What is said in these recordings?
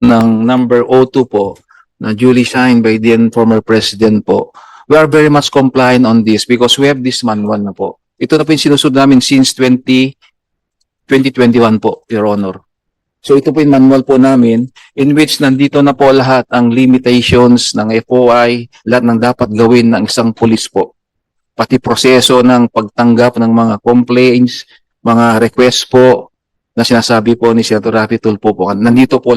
ng number 02 po, na duly signed by the former president po, we are very much compliant on this because we have this manual na po. Ito na po yung sinusunod namin since 2021 po, Your Honor. So ito po yung manual po namin in which nandito na po lahat ang limitations ng FOI, lahat ng dapat gawin ng isang pulis po. Pati proseso ng pagtanggap ng mga complaints, mga requests po na sinasabi po ni Senator Raffy Tulfo po. Nandito po.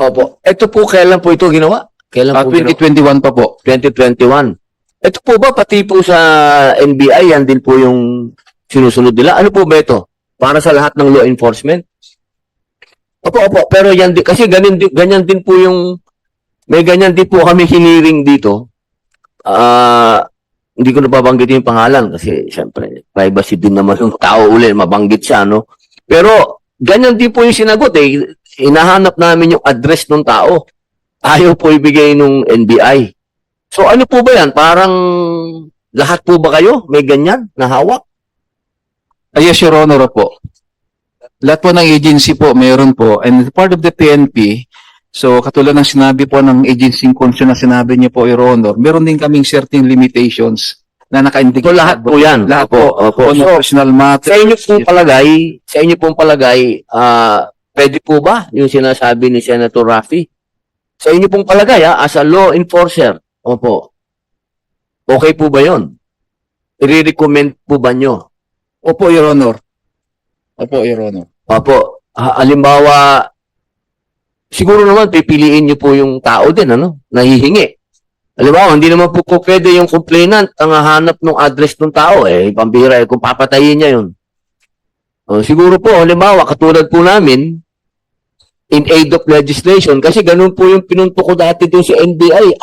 Opo. Ito po, kailan po ito ginawa? Kailan po 2021 pa po. 2021. Ito po ba, pati po sa NBI, yan din po yung sinusunod nila? Ano po ba ito? Para sa lahat ng law enforcement? Opo. Pero yan din, kasi ganyan din po yung, may ganyan din po kami hiniring dito. Hindi ko nababanggit yung pangalan kasi siyempre, privacy din naman yung tao uli, mabanggit siya, no? Pero, ganyan din po yung sinagot eh. Hinahanap namin yung address ng tao. Ayaw po ibigay nung NBI. So ano po ba yan? Parang lahat po ba kayo? May ganyan na hawak? Yes, Your Honor po. Lahat po ng agency po, mayroon po. And part of the PNP, so katulad ng sinabi po ng agency concern na sinabi niyo po, Your Honor, meron din kaming certain limitations na naka-indicate. So lahat po yan? Lahat po. Opo. On personal matter. Sa inyo pong palagay, pwede po ba yung sinasabi ni Senator Raffy? Sa inyo pong palagay, as a law enforcer, opo, okay po ba yun? I-recommend po ba nyo? Opo, Your Honor. Opo, Your Honor. Opo, halimbawa, siguro naman pipiliin nyo po yung tao din, ano? Nahihingi. Halimbawa, hindi naman po pwede yung complainant ang hanap ng address ng tao, pambira, kung papatayin niya yun. Siguro po, halimbawa, katulad po namin, in aid of legislation, kasi ganun po yung pinunto ko dati doon sa NBI.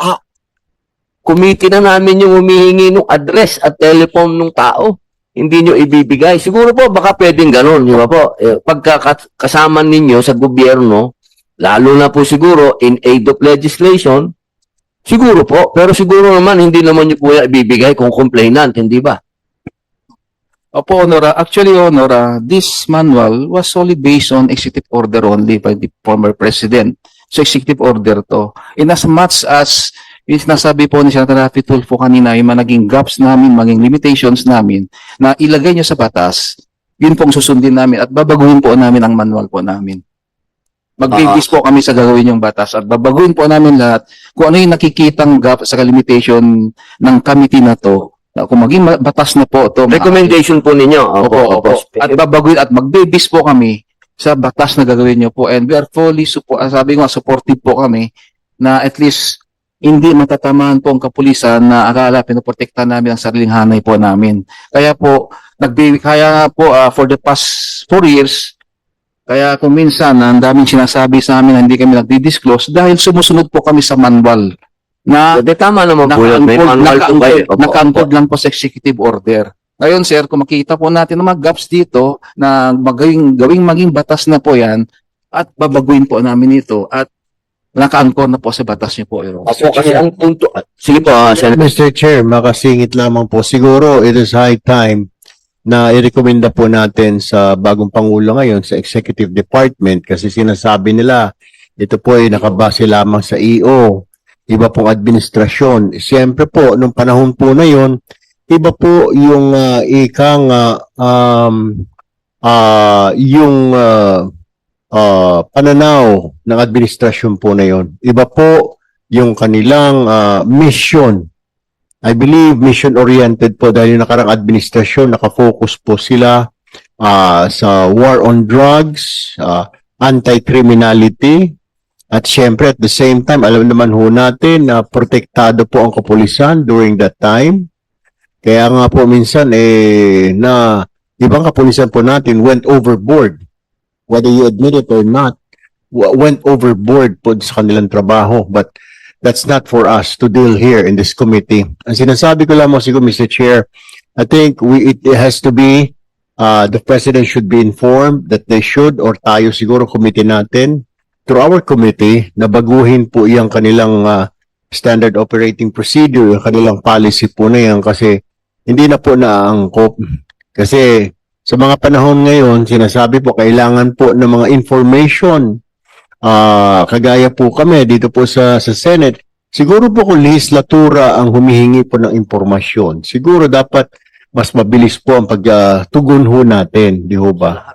Committee na namin yung humihingi ng address at telephone ng tao. Hindi nyo ibibigay. Siguro po, baka pwedeng ganun, di ba po? Pagkakasama ninyo sa gobyerno, lalo na po siguro in aid of legislation, siguro po, pero siguro naman, hindi naman nyo po yan ibibigay kung complainant, hindi ba? Opo, Honor. Actually, Honor, this manual was solely based on executive order only by the former president. So, executive order to. In as much as yung nasabi po ni Senator Raffy Tulfo kanina, yung mga naging gaps namin, maging limitations namin, na ilagay nyo sa batas, yun pong susundin namin at babaguhin po namin ang manual po namin. Mag-base po kami sa gagawin yung batas at babaguhin po namin lahat kung ano yung nakikitang gap sa limitation ng committee na to. Kung maging batas na po ito. Recommendation po ninyo. Opo. At babaguhin at mag-base po kami sa batas na gagawin nyo po. And we are fully sabi ko, supportive po kami na at least hindi matatamaan po ang kapulisan na akala pinoprotektahan namin ang sariling hanay po namin. Kaya po, for the past 4 years, kaya kung minsan, ang daming sinasabi sa amin na hindi kami nagdi-disclose dahil sumusunod po kami sa manual na tama naman po yun. May manual po kayo. naka-anchored lang po sa executive order. Ngayon, sir, kung makikita po natin ng mga gaps dito na gawing maging batas na po yan at babaguhin po namin ito at naka-anchor na po sa batas niyo po. Opo, kasi ang punto, sige po, Senator. Mr. Chair, makasingit lamang po. Siguro it is high time na i-recommenda po natin sa bagong Pangulo ngayon sa Executive Department kasi sinasabi nila ito po ay nakabase lamang sa EO, iba pong administrasyon. Siyempre po, nung panahon po na yon, iba po yung pananaw ng administrasyon po na yon. Iba po yung kanilang mission. I believe mission-oriented po dahil yung nakarang administrasyon, nakafocus po sila sa war on drugs, anti-criminality, at syempre at the same time, alam naman ho natin na protektado po ang kapulisan during that time. Kaya nga po minsan na ibang kapulisan po natin went overboard, whether you admit it or not, went overboard po sa kanilang trabaho. But that's not for us to deal here in this committee. Ang sinasabi ko lamang siguro, Mr. Chair, I think it has to be, the President should be informed that they should, or tayo siguro committee natin, through our committee, na baguhin po yung kanilang standard operating procedure, yung kanilang policy po na yan kasi hindi na po naangkop. Kasi sa mga panahon ngayon, sinasabi po, kailangan po ng mga information kagaya po kami dito po sa Senate, siguro po kung lehislatura ang humihingi po ng impormasyon, siguro dapat mas mabilis po ang pagtugon ho natin, di ho ba?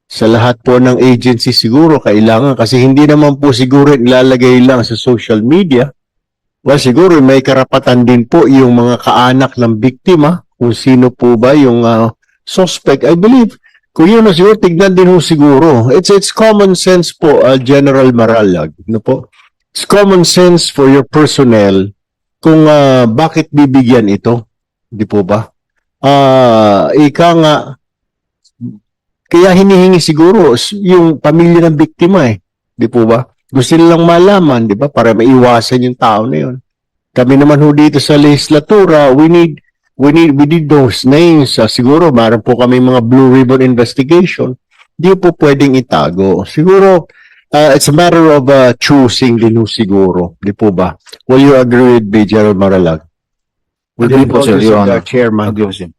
Sa lahat po ng agency siguro kailangan kasi hindi naman po siguro ilalagay lang sa social media. Well, siguro may karapatan din po yung mga kaanak ng biktima kung sino po ba yung suspect. I believe, kung yun na siguro, tignan din ho siguro. It's common sense po, General Maralag. No po? It's common sense for your personnel kung bakit bibigyan ito. Di po ba? Ika nga, kaya hinihingi siguro yung pamilya ng biktima eh. Di po ba? Gusto nilang malaman, di ba? Para maiwasan yung tao na yun. Kami naman ho dito sa legislatura, we need those names. Siguro, meron po kami mga Blue Ribbon investigation. Di po pwedeng itago. Siguro, it's a matter of choosing din ho siguro. Di po ba? Will you agree with me, Gerald Maralag? Agree po, sir, Your Honor. Chairman. Agree po, sir.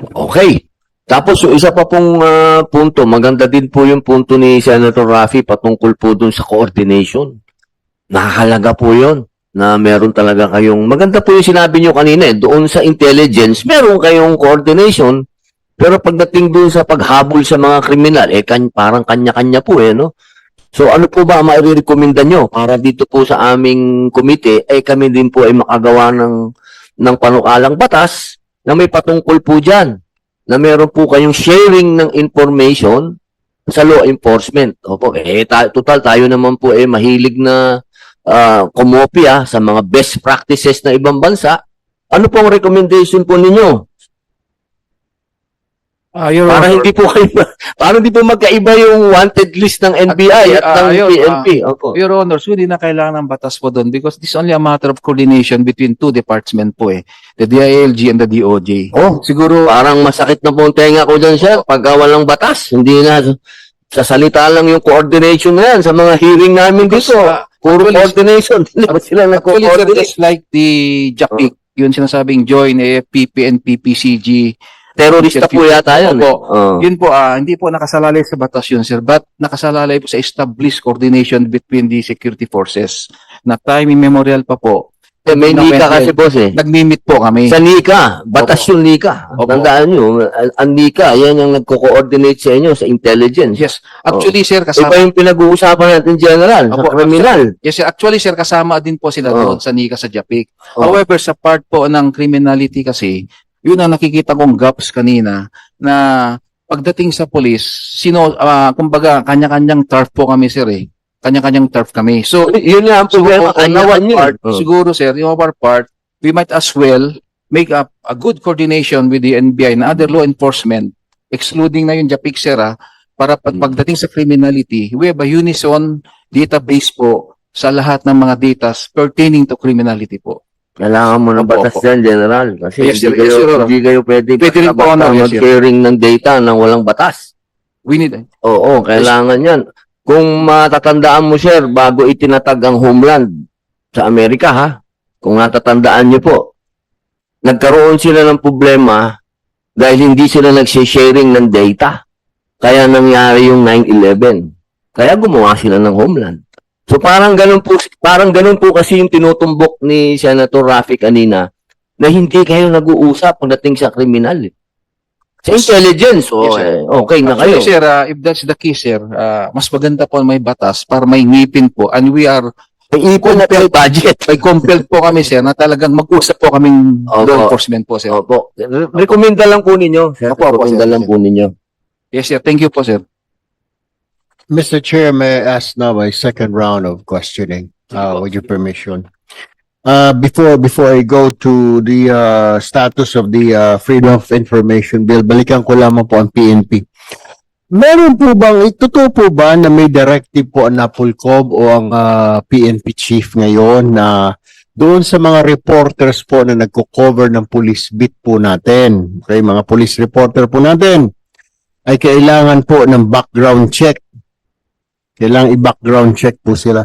Okay. Tapos yung isa pa pong punto, maganda din po yung punto ni Senator Raffy patungkol po dun sa coordination. Nakakalaga po yun na meron talaga kayong, maganda po yung sinabi nyo kanina doon sa intelligence, meron kayong coordination, pero pagdating doon sa paghabol sa mga kriminal, parang kanya-kanya po no? So ano po ba ang mairekomenda nyo para dito po sa aming komite, kami din po ay makagawa ng panukalang batas na may patungkol po dyan, na meron po kayong sharing ng information sa law enforcement. Opo, total tayo naman po mahilig na kumopya sa mga best practices na ibang bansa. Ano pong recommendation po ninyo? Your Para Honor, hindi po magkaiba yung wanted list ng NBI at ng PNP. Opo. Your Honor, so hindi na kailangan ng batas po doon because this is only a matter of coordination between two departments po the DILG and the DOJ. Oh, siguro parang masakit na po ang tenga ko dyan, sir, pagka walang batas. Hindi na sasalita lang yung coordination na yan sa mga hearing namin dito. Puro coordination. Hindi ba sila Actually, sir, nagko-coordinate? just like the JAPIC, yun sinasabing join AFPP and PPCG. Terorista po yata yun. Opo. Yun po, hindi po nakasalalay sa batas yun, sir, but nakasalalay po sa established coordination between the security forces na time immemorial pa po. May NICA kasi, boss Nagmi-meet po kami. Sa NICA, batas Opo. yung NICA. Opo. Tandaan nyo, ang NICA, yan yung nagko-coordinate sa inyo sa intelligence. Yes. Actually, sir, Iba kasama... yung pinag-uusapan natin general, sa Opo, criminal. Yes, sir. Actually, sir, kasama din po sila doon sa NICA sa JAPIC. Oh. However, sa part po ng criminality kasi, yun ang nakikita kong gaps kanina na pagdating sa police, kumbaga, kanya-kanyang turf po kami, sir Kanya-kanyang turf kami. So, Yun nga ang problema. on our Kanya-kanya. part, siguro, sir, yung our part, we might as well make up a good coordination with the NBI and other law enforcement, excluding na yung JAPIC, sir, para pagdating sa criminality, we have a unison database po sa lahat ng mga data pertaining to criminality po. Kailangan mo ng Opo, batas opo. yan, general. Kasi Yes, sir. hindi Yes, sir. hindi kayo pwede Pwede rin po, basta ano, yes, sir. mag-sharing ng data nang walang batas. We need, Oo, kailangan yan. Kung matatandaan mo, sir, bago itinatag ang Homeland sa Amerika, kung natatandaan niyo po, nagkaroon sila ng problema dahil hindi sila nagsha-sharing ng data. Kaya nangyari yung 9/11. Kaya gumawa sila ng Homeland. So parang ganun po kasi yung tinutumbok ni Senator Raffy kanina na hindi kayo nag-uusap pagdating sa kriminal. Sa intelligence, Yes, sir. okay na kayo. actually, sir, if that's the case, sir, mas maganda po may batas para may ngipin po and we are May ipon na kayo budget. may compelled po kami, sir, na talagang mag-usap po kaming Opo. law enforcement po, sir. Opo. Rekomenda lang po ninyo. Sir, Opo, opo, rekomenda sir. lang po ninyo. Yes, sir. Thank you po, sir. Mr. Chair, may I ask now my second round of questioning, with your permission. Before I go to the status of the Freedom of Information Bill, balikan ko lamang po ang PNP. Meron po bang, totoo po ba na may directive po ang NAPOLCOM o ang PNP chief ngayon na doon sa mga reporters po na nagko-cover ng police beat po natin, okay, mga police reporter po natin, ay kailangan po ng background check. Kailangan i-background check po sila.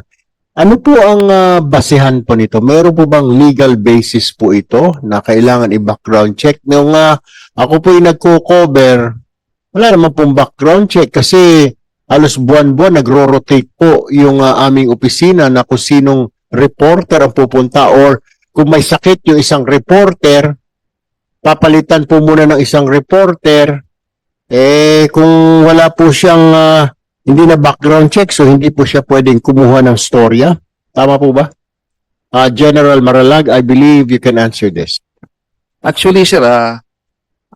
Ano po ang basehan po nito? Meron po bang legal basis po ito na kailangan i-background check? Nung ako po yung nagko-cover, wala naman pong background check kasi halos buwan-buwan nagro-rotate po yung aming opisina na kung sinong reporter ang pupunta or kung may sakit yung isang reporter, papalitan po muna ng isang reporter. Kung wala po siyang hindi na background check, so hindi po siya pwedeng kumuha ng storya. Tama po ba? General Maralag, I believe you can answer this. Actually, sir,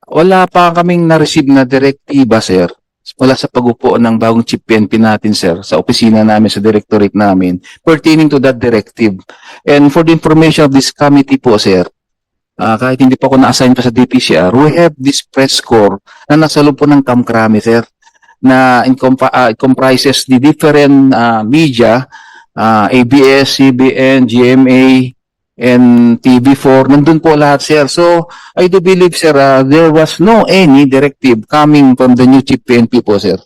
wala pa kaming na-receive na direktiba, sir. Wala sa pag-upo ng bagong chief PNP natin, sir, sa opisina namin, sa directorate namin, pertaining to that directive. And for the information of this committee po, sir, kahit hindi pa ako na-assign pa sa DPCR, we have this press corps na nasa loob po ng Kamkrami, sir, na it comprises the different media, ABS, CBN, GMA, and TV4, nandun po lahat, sir. So, I do believe, sir, there was no any directive coming from the new chief PNP po, sir,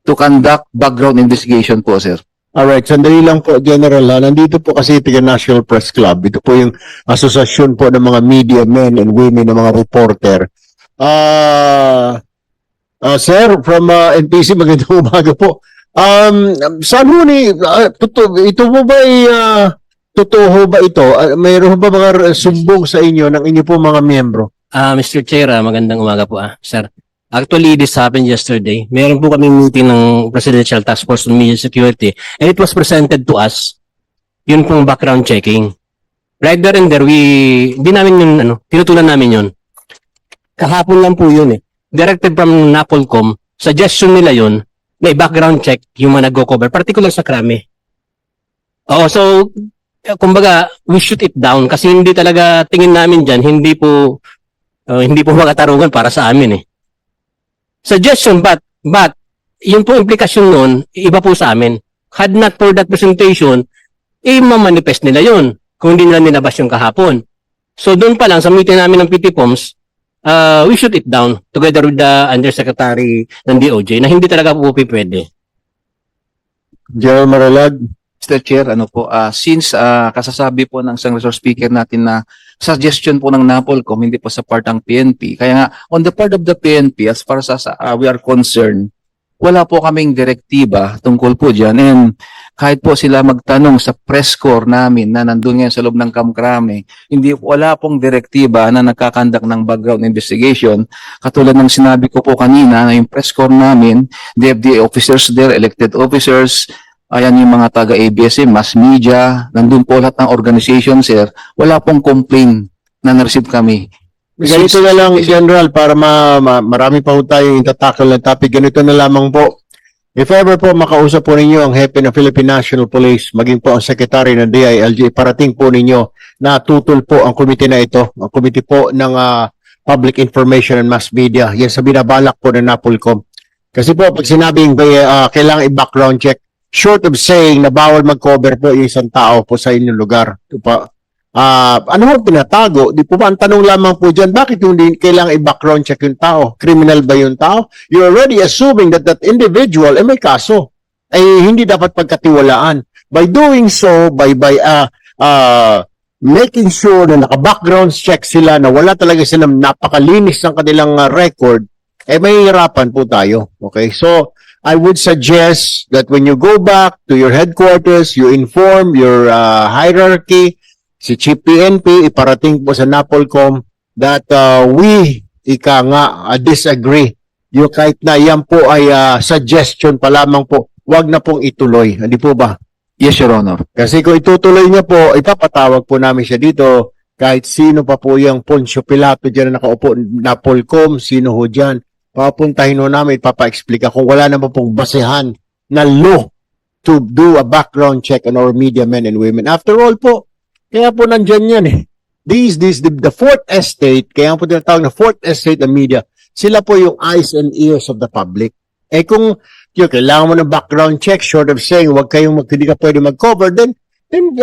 to conduct background investigation po, sir. Alright, sandali lang po, General. Nandito po kasi ito National Press Club. Ito po yung asosasyon po ng mga media men and women, ng mga reporter. Sir, from NPC, magandang umaga po. Saan ho ito po ba totoo ba ito? Mayroon ba mga sumbong sa inyo ng inyo po mga miyembro? Mr. Chair, magandang umaga po, sir. Actually, this happened yesterday. Meron po kaming meeting ng Presidential Task Force on Media Security and it was presented to us. Yun pong background checking. Right there and there, hindi namin yun, tinutulan namin yun. Kahapon lang po yun eh. Directed from NAPOLCOM, suggestion nila yun, may background check yung mga nag-cover, particular sa krami. Oo, so, kumbaga, we shoot it down kasi hindi talaga tingin namin dyan, hindi po makatarungan para sa amin eh. Suggestion, but, yung po implikasyon nun, iba po sa amin. Had not for that presentation, mamanifest nila yun, kung hindi nila nilabas yung kahapon. So, doon pa lang, sa meeting namin ng PTPOMS, we shoot it down together with the Undersecretary ng DOJ na hindi talaga po pwede. General Maralag? Mr. Chair, since kasasabi po ng isang resource speaker natin na suggestion po ng NAPOLCOM, hindi po sa part ng PNP. Kaya nga, on the part of the PNP, as far as we are concerned, wala po kaming direktiba tungkol po dyan. And kahit po sila magtanong sa press corps namin na nandun ngayon sa loob ng Kamkrami, wala pong direktiba na nagkakandak ng background investigation. Katulad ng sinabi ko po kanina, na yung press corps namin, the FDA officers there, elected officers, ayan yung mga taga-ABS, mass media, nandun po lahat ng organization, sir. Wala pong complaint na na-receive kami. Ganito na lang, General, para marami pa po tayong itatakal na topic. Ganito na lamang po. If ever po makausap po ninyo ang hepe ng Philippine National Police, maging po ang Secretary ng DILG, parating po ninyo na tutol po ang komite na ito, ang komite po ng Public Information and Mass Media. Yan sa binabalak po ng NAPOLCOM. Kasi po, pag sinabing kailangan i-background check, short of saying na bawal mag-cover po yung isang tao po sa inyong lugar. Ito pa. Ano mo pinatago? Di po ba ang tanong lamang po dyan, bakit hindi kailangan i-background check yung tao? Criminal ba yung tao? You're already assuming that that individual may kaso. Hindi dapat pagkatiwalaan. By doing so, by making sure na naka-background check sila, na wala talaga silang napakalinis ng kanilang record, mahihirapan po tayo. Okay? So, I would suggest that when you go back to your headquarters, you inform your hierarchy, si Chief PNP, iparating po sa NAPOLCOM that we disagree. Yung kahit na yan po ay suggestion pa lamang po, wag na pong ituloy. Hindi po ba? Yes, Your Honor. Kasi kung itutuloy niya po, ipapatawag po namin siya dito. Kahit sino pa po yung Poncio Pilato dyan na nakaupo, NAPOLCOM, sino ho dyan. Papuntahin ho namin, papa-explica kung wala naman pong basehan na law to do a background check on our media men and women. After all po, kaya po nandyan yan eh. The fourth estate, kaya po tinatawag na fourth estate ng media, sila po yung eyes and ears of the public. Kung kailangan mo ng background check, short of saying, hindi ka pwede mag-cover, then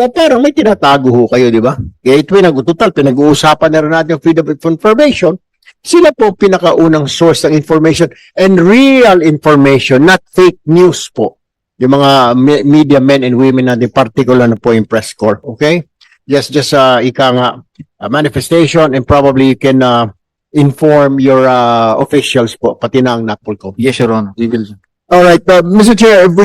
parang may tinatago ho kayo, di ba? Kaya ito pinag-uusapan na rin natin yung freedom of information. Sila po pinakaunang source ng information and real information, not fake news po. Yung mga media men and women natin, particular na po yung press corps. Okay? Just manifestation, and probably you can inform your officials po, pati na ang NAPOLCOM. Yes, Your Honor. We will. All right, Mr. Chair, if we